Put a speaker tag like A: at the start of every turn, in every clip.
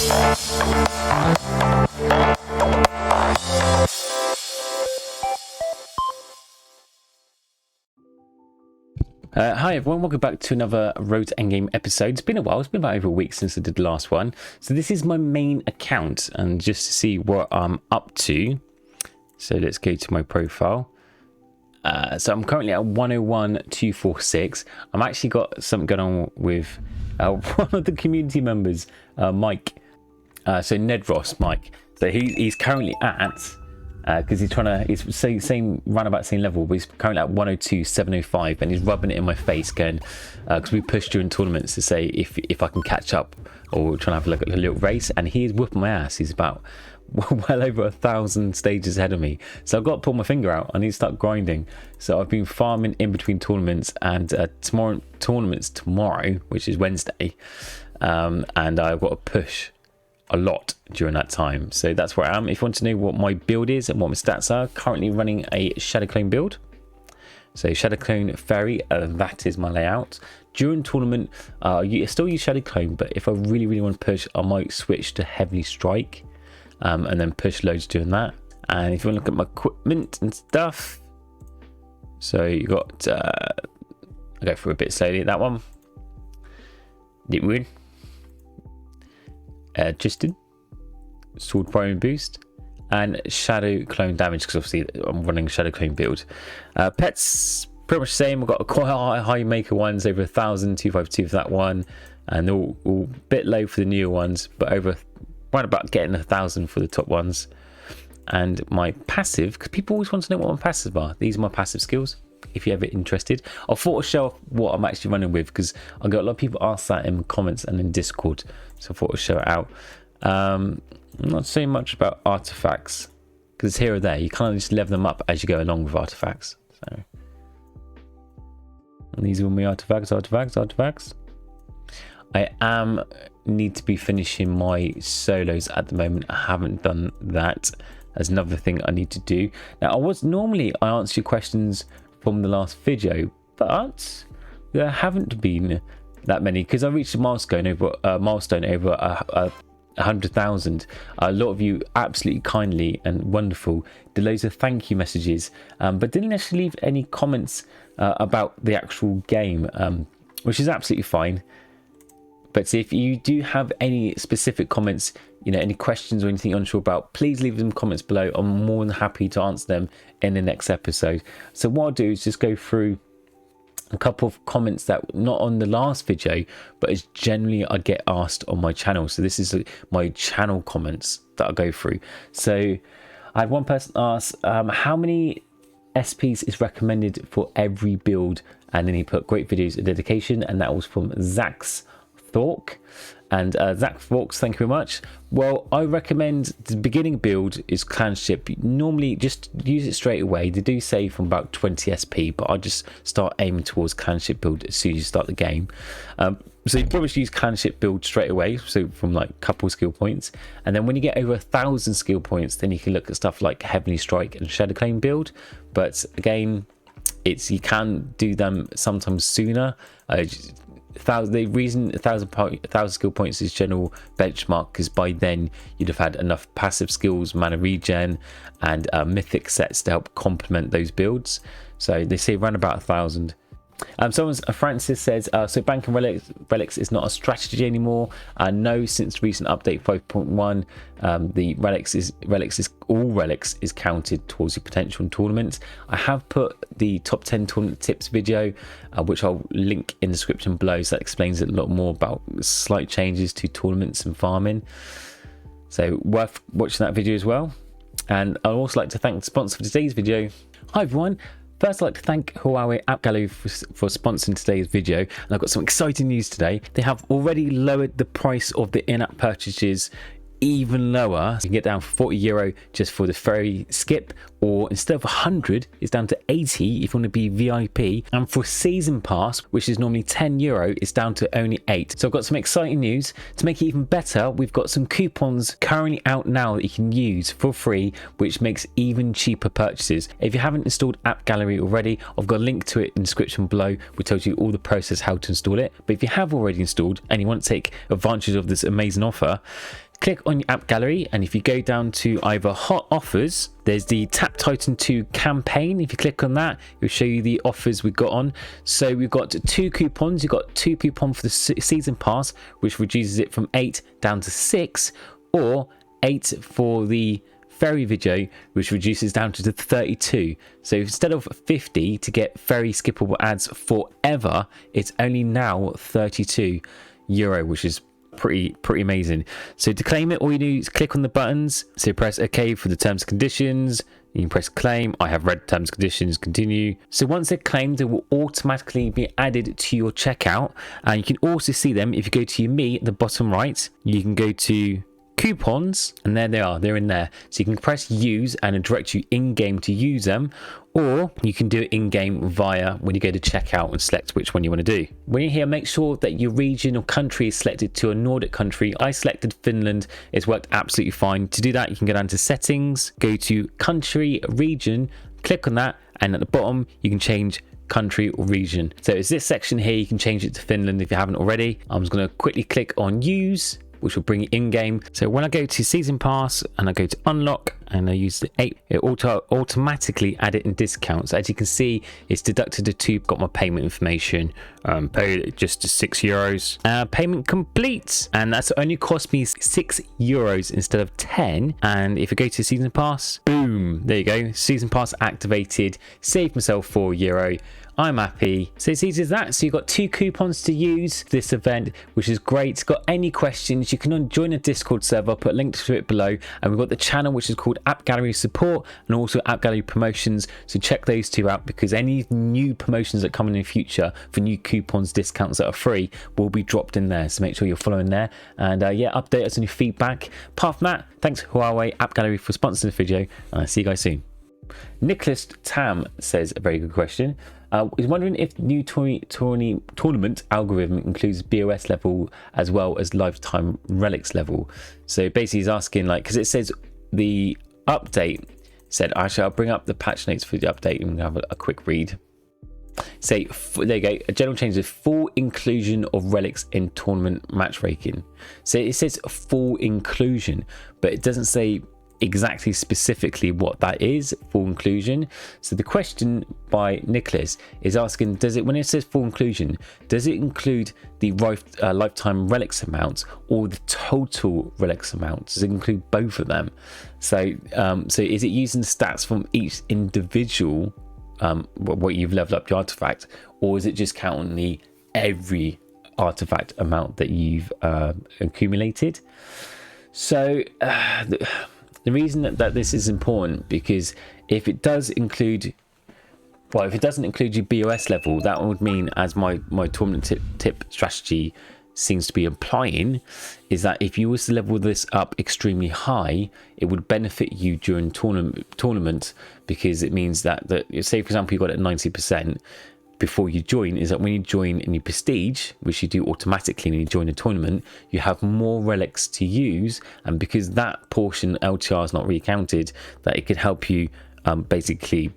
A: Hi everyone, welcome back to another Road to Endgame episode. It's been a while, it's been about over a week since I did the last one. So this is my main account, and just to see what I'm up to. So let's go to my profile. So I'm currently at 101,246. I'm actually got something going on with one of the community members, Mike. So Ned Ross, Mike. So he's currently at... because he's same round about same level, but he's currently at 102,705, and he's rubbing it in my face, going because we push during tournaments to say if I can catch up, or trying to have a little race, and he is whooping my ass. He's about well over 1,000 stages ahead of me, so I've got to pull my finger out. I need to start grinding. So I've been farming in between tournaments, and tomorrow, which is Wednesday, and I've got to push a lot during that time. So that's where I am. If you want to know what my build is and what my stats are, currently running a Shadow Clone build. So Shadow Clone Fairy, that is my layout. During tournament, you still use Shadow Clone, but if I really want to push, I might switch to Heavily Strike, and then push loads doing that. And if you want to look at my equipment and stuff, so you got I'll go through a bit slowly. That one, Nitwood, Justin, Sword Priming Boost, and Shadow Clone Damage, because obviously I'm running Shadow Clone build. Pets, pretty much the same. I've got quite high maker ones, over 1,000, 252 for that one, and all a bit low for the newer ones, but over right about getting 1,000 for the top ones. And my passive, because people always want to know what my passives are. These are my passive skills, if you're ever interested. I thought I'd show off what I'm actually running with, because I got a lot of people ask that in comments and in Discord, so I thought I'd show it out. I'm not saying much about artifacts, because it's here or there. You kind of just level them up as you go along with artifacts. So, and these are all my artifacts. I need to be finishing my solos at the moment. I haven't done that. That's another thing I need to do. Now, I answer your questions from the last video, but there haven't been that many, because I reached a milestone over 100,000. A lot of you absolutely kindly and wonderful did loads of thank you messages, but didn't actually leave any comments about the actual game, which is absolutely fine. But if you do have any specific comments, any questions or anything you're unsure about, please leave them comments below. I'm more than happy to answer them in the next episode. So what I'll do is just go through a couple of comments that not on the last video, but is generally I get asked on my channel. So this is my channel comments that I'll go through. So I had one person ask, how many SPs is recommended for every build? And then he put great videos of dedication, and that was from Zach's Thork. And Zach Forks, thank you very much. Well, I recommend the beginning build is clanship. Normally just use it straight away. They do say from about 20 SP, but I just start aiming towards clanship build as soon as you start the game. So you probably should use clanship build straight away, so from like a couple skill points. And then when you get over 1,000 skill points, then you can look at stuff like Heavenly Strike and Shadow Claim build. But again, you can do them sometimes sooner. The reason 1,000 skill points is general benchmark, because by then you'd have had enough passive skills, mana regen, and mythic sets to help complement those builds. So they say around about 1,000. Francis says, so banking relics is not a strategy anymore. No, since recent update 5.1, the all relics is counted towards your potential in tournaments. I have put the top 10 tournament tips video, which I'll link in the description below, so that explains a lot more about slight changes to tournaments and farming. So worth watching that video as well. And I'd also like to thank the sponsor for today's video. Hi everyone. First, I'd like to thank Huawei App Gallery for sponsoring today's video, and I've got some exciting news today. They have already lowered the price of the in-app purchases even lower. You can get down for €40 just for the ferry skip, or instead of 100, it's down to 80 if you want to be VIP. And for season pass, which is normally €10, it's down to only 8. So I've got some exciting news. To make it even better, we've got some coupons currently out now that you can use for free, which makes even cheaper purchases. If you haven't installed App Gallery already, I've got a link to it in the description below, which tells you all the process how to install it. But if you have already installed and you want to take advantage of this amazing offer, click on your app gallery, and if you go down to either hot offers, there's the Tap Titan 2 campaign. If you click on that, it'll show you the offers we've got on. So we've got 2 coupons. You've got 2 coupons for the season pass, which reduces it from 8 down to 6, or 8 for the ferry video, which reduces down to 32. So instead of 50 to get very skippable ads forever, it's only now €32, which is pretty amazing. So to claim it, all you do is click on the buttons. So press OK for the terms and conditions. You can press claim. I have read terms and conditions, continue. So once they're claimed, it will automatically be added to your checkout, and you can also see them if you go to your me at the bottom right. You can go to coupons, and there they are, they're in there. So you can press use and it directs you in game to use them, or you can do it in game via when you go to checkout and select which one you want to do. When you're here, make sure that your region or country is selected to a Nordic country. I selected Finland. It's worked absolutely fine. To do that, you can go down to settings, go to country, region, click on that, and at the bottom you can change country or region. So it's this section here, you can change it to Finland if you haven't already. I'm just going to quickly click on use, which will bring it in game. So when I go to season pass and I go to unlock and I use the 8, it automatically add it in discounts. As you can see, it's deducted the 2. Got my payment information, paid just to €6. Payment complete, and that's only cost me €6 instead of 10. And if I go to season pass, boom, there you go, season pass activated, saved myself €4. I'm happy. So it's easy as that. So you've got 2 coupons to use for this event, which is great. Got any questions, you can join a Discord server. I'll put a link to it below. And we've got the channel, which is called App Gallery Support, and also App Gallery Promotions. So check those 2 out, because any new promotions that come in the future for new coupons, discounts that are free will be dropped in there. So make sure you're following there. And yeah, update us on your feedback. Apart from that, thanks Huawei App Gallery for sponsoring the video, and I'll see you guys soon. Nicholas Tam says a very good question. He's wondering if the new tournament algorithm includes BOS level as well as lifetime relics level. So basically he's asking, like, because it says the update said, actually I'll bring up the patch notes for the update and have a quick read. Say, there you go, a general change is full inclusion of relics in tournament matchmaking. So it says full inclusion, but it doesn't say exactly specifically what that is, full inclusion. So the question by Nicholas is asking, does it, when it says full inclusion, does it include the lifetime relics amount or the total relics amount? Does it include both of them? So so is it using the stats from each individual what you've leveled up your artifact, or is it just counting the every artifact amount that you've accumulated? So the reason that this is important, because if it does include, well, if it doesn't include your BOS level, that would mean, as my tournament tip strategy seems to be implying, is that if you was to level this up extremely high, it would benefit you during tournament, because it means that say for example you got it at 90% before you join, is that when you join in your prestige, which you do automatically when you join a tournament, you have more relics to use, and because that portion LTR is not really counted, that it could help you basically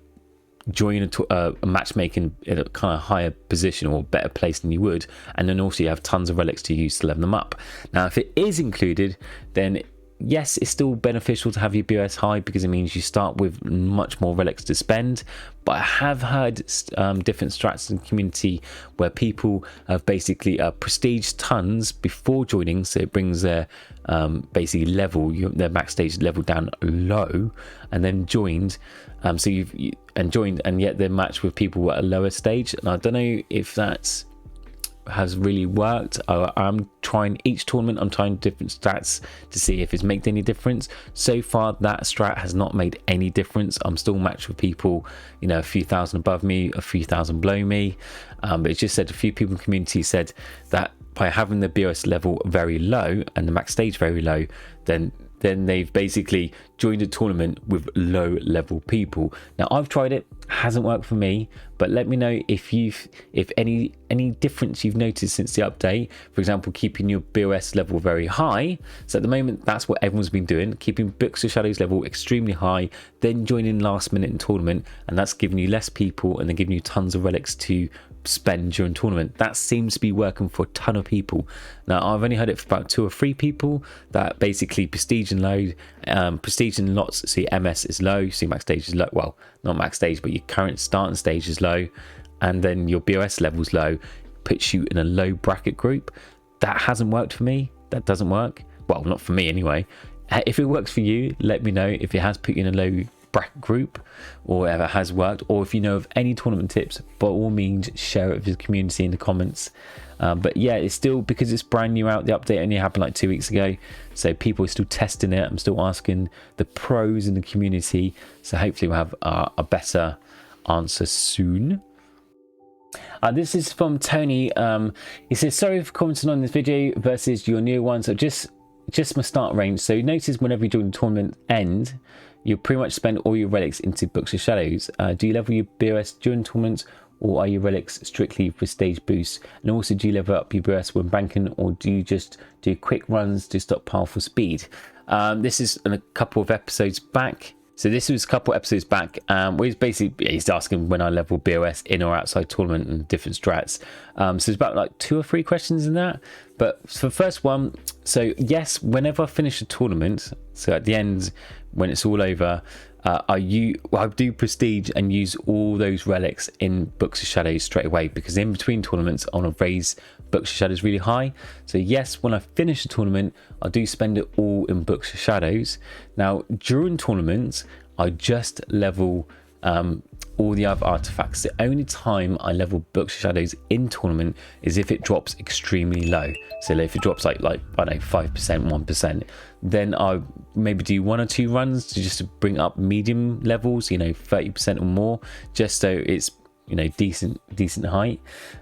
A: join a matchmaking in a kind of higher position or better place than you would, and then also you have tons of relics to use to level them up. Now if it is included, then yes, it's still beneficial to have your BOS high, because it means you start with much more relics to spend. But I have heard different strats in the community where people have basically prestige tons before joining, so it brings their basically level, their max stage level down low, and then joined. So you've joined, and yet they're matched with people at a lower stage. And I don't know if that's has really worked. I'm trying each tournament, I'm trying different stats to see if it's made any difference. So far that strat has not made any difference. I'm still matched with people, you know, a few thousand above me, a few thousand below me, but it's just said a few people in the community said that by having the BOS level very low and the max stage very low, then they've basically joined a tournament with low level people. Now I've tried it, hasn't worked for me, but let me know if any difference you've noticed since the update. For example, keeping your BOS level very high. So at the moment that's what everyone's been doing, keeping Books of Shadows level extremely high, then joining last minute in tournament, and that's giving you less people and then giving you tons of relics to spend during tournament. That seems to be working for a ton of people. Now, I've only heard it for about 2 or 3 people, that basically prestige and low, prestige and lots, see MS is low, see max stage is low, well, not max stage, but your current starting stage is low, and then your BOS level's low, puts you in a low bracket group. That hasn't worked for me. That doesn't work. Well, not for me anyway. If it works for you, let me know if it has put you in a low bracket group, or whatever has worked, or if you know of any tournament tips, by all means share it with the community in the comments. But yeah, it's still, because it's brand new out, the update only happened like 2 weeks ago, so people are still testing it. I'm still asking the pros in the community, so hopefully we'll have a better answer soon. This is from Tony. He says, sorry for commenting on this video versus your new one, so just my start range. So notice whenever you join the tournament end, you pretty much spend all your relics into Books of Shadows. Do you level your BOS during tournaments, or are your relics strictly for stage boosts? And also, do you level up your BOS when banking, or do you just do quick runs to stockpile for speed? This is in a couple of episodes back. So this was a couple of episodes back, where he's asking when I level BOS in or outside tournament and different strats. So there's about like 2 or 3 questions in that. But for the first one, so yes, whenever I finish a tournament, so at the end, when it's all over, I do prestige and use all those relics in Books of Shadows straight away, because in between tournaments I want to raise Books of Shadows really high. So yes, when I finish a tournament, I do spend it all in Books of Shadows. Now during tournaments, I just level all the other artifacts. The only time I level Books of Shadows in tournament is if it drops extremely low. So if it drops like I don't know, 5%, 1%, then I maybe do 1 or 2 runs to bring up medium levels, 30% or more, just so it's decent height.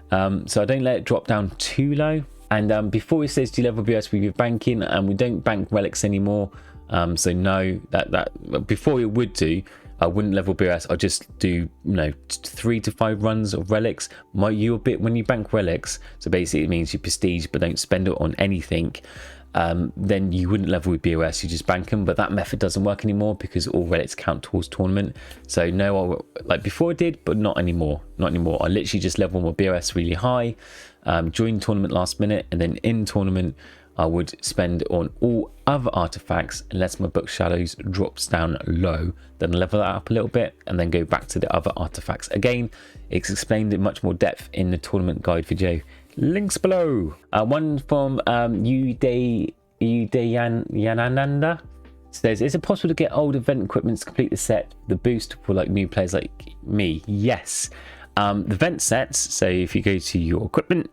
A: So I don't let it drop down too low. And before it says do you level BOS with your banking, and we don't bank relics anymore. So no, that before it would do. I wouldn't level BOS. I just do 3 to 5 runs of relics. When you bank relics, so basically it means you prestige but don't spend it on anything. Then you wouldn't level with BOS, you just bank them. But that method doesn't work anymore because all relics count towards tournament. So no, like before I did, but not anymore. Not anymore. I literally just level my BOS really high during tournament last minute, and then in tournament I would spend on all other artifacts unless my Book Shadows drops down low. Then level that up a little bit and then go back to the other artifacts. Again, it's explained in much more depth in the tournament guide video. Links below. One from Udayananda says, is it possible to get old event equipment to complete the set, the boost for like new players like me? Yes. The event sets, so if you go to your equipment,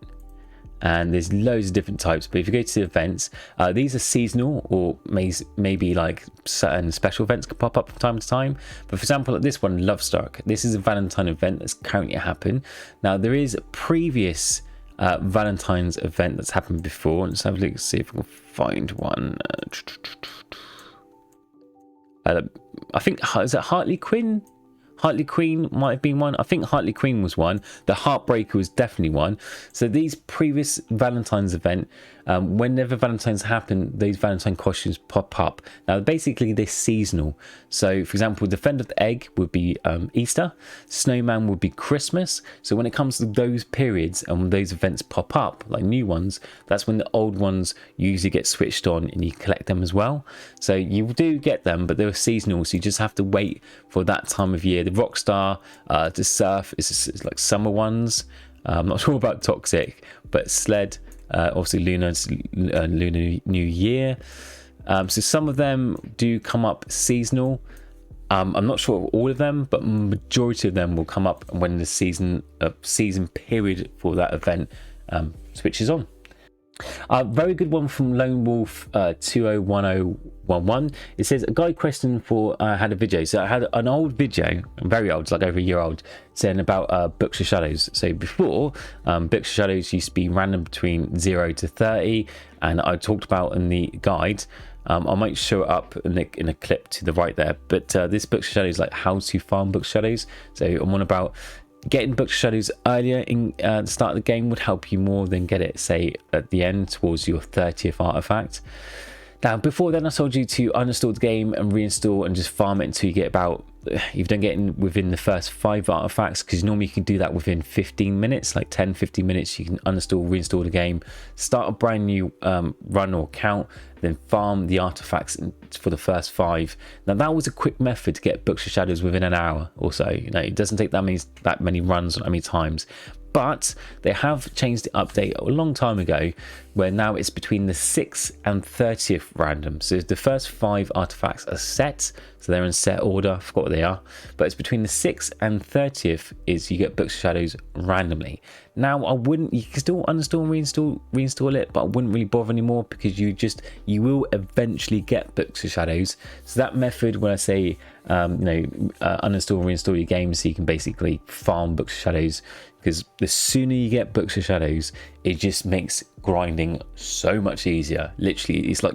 A: and there's loads of different types, but if you go to the events, these are seasonal, or maybe like certain special events can pop up from time to time. But for example, like this one, Lovestruck, this is a Valentine event that's currently happened. Now there is a previous Valentine's event that's happened before. Let's have a look, see if we can find one. I think, is it Hartley Quinn? Hartley Queen might have been one. I think Hartley Queen was one. The Heartbreaker was definitely one. So these previous Valentine's event, whenever Valentine's happen, these Valentine costumes pop up. Now basically they're seasonal. So for example, Defender of the Egg would be Easter, Snowman would be Christmas. So when it comes to those periods and when those events pop up, like new ones, that's when the old ones usually get switched on and you collect them as well. So you do get them, but they're seasonal, so you just have to wait for that time of year. The Rockstar, the Surf is like summer ones. I'm not sure about Toxic, but Sled, obviously Lunar New Year. So some of them do come up seasonal. I'm not sure of all of them, but majority of them will come up when the season period for that event switches on. Very good one from Lone Wolf 201011. It says, a guide question for I had a video. So I had an old video, very old, it's like over a year old, saying about Books of Shadows. So before, Books of Shadows used to be random between 0 to 30, and I talked about in the guide. I might show it up in a clip to the right there, but this Books of Shadows, like how to farm Books of Shadows. So I'm on about getting Books of Shadows earlier in the start of the game would help you more than get it, say, at the end towards your 30th artifact. Now, before then, I told you to uninstall the game and reinstall and just farm it until you get about if you don't get in within the first 5 artifacts, because normally you can do that within 15 minutes, like 10-15 minutes, you can uninstall, reinstall the game, start a brand new run or count, then farm the artifacts for the first 5. Now that was a quick method to get Books of Shadows within an hour or so. You know, it doesn't take that many runs or that many times. But they have changed the update a long time ago, where now it's between the 6th and 30th random. So the first 5 artifacts are set, so they're in set order. I forgot what they are, but it's between the 6th and 30th is you get Books of Shadows randomly. Now you can still uninstall and reinstall it, but I wouldn't really bother anymore, because you will eventually get Books of Shadows. So that method, when I say uninstall and reinstall your game, so you can basically farm Books of Shadows, because the sooner you get Books of Shadows, it just makes grinding so much easier. Literally, it's like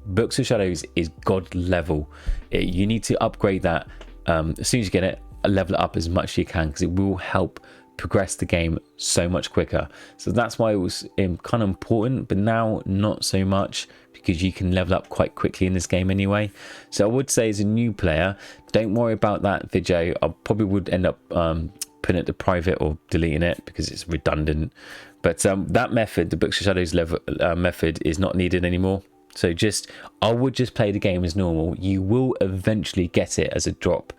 A: Books of Shadows is god level. You need to upgrade that as soon as you get it, level it up as much as you can, because it will help progress the game so much quicker. So that's why it was kind of important, but now not so much, because you can level up quite quickly in this game anyway. So I would say, as a new player, don't worry about that video. I probably would end up putting it to private or deleting it, because it's redundant. But that method, the Books of Shadows method, is not needed anymore. So I would just play the game as normal. You will eventually get it as a drop.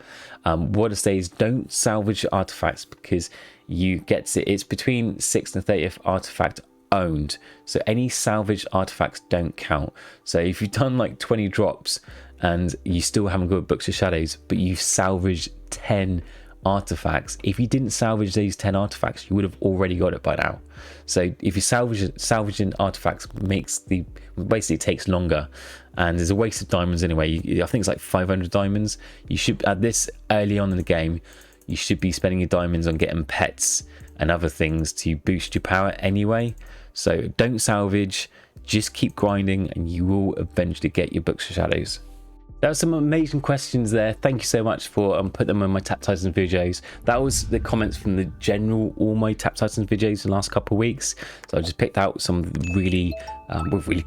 A: What I say is, don't salvage artifacts, because it's between 6th and 30th artifact owned. So any salvaged artifacts don't count. So if you've done like 20 drops and you still haven't got Books of Shadows, but you've salvaged 10 artifacts, if you didn't salvage these 10 artifacts, you would have already got it by now. So if you salvaging artifacts basically takes longer, and there's a waste of diamonds anyway. I think it's like 500 diamonds. You should, at this early on in the game, you should be spending your diamonds on getting pets and other things to boost your power anyway. So don't salvage, just keep grinding, and you will eventually get your Books of Shadows. There were some amazing questions there. Thank you so much for putting them in my Tap Titans videos. That was the comments from all my Tap Titans videos in the last couple of weeks. So I just picked out some really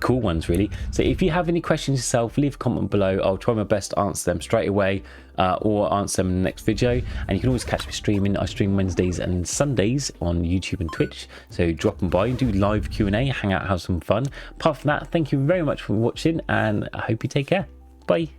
A: cool ones, really. So if you have any questions yourself, leave a comment below. I'll try my best to answer them straight away, or answer them in the next video. And you can always catch me streaming. I stream Wednesdays and Sundays on YouTube and Twitch. So drop them by and do live Q&A, hang out, have some fun. Apart from that, thank you very much for watching, and I hope you take care. Bye.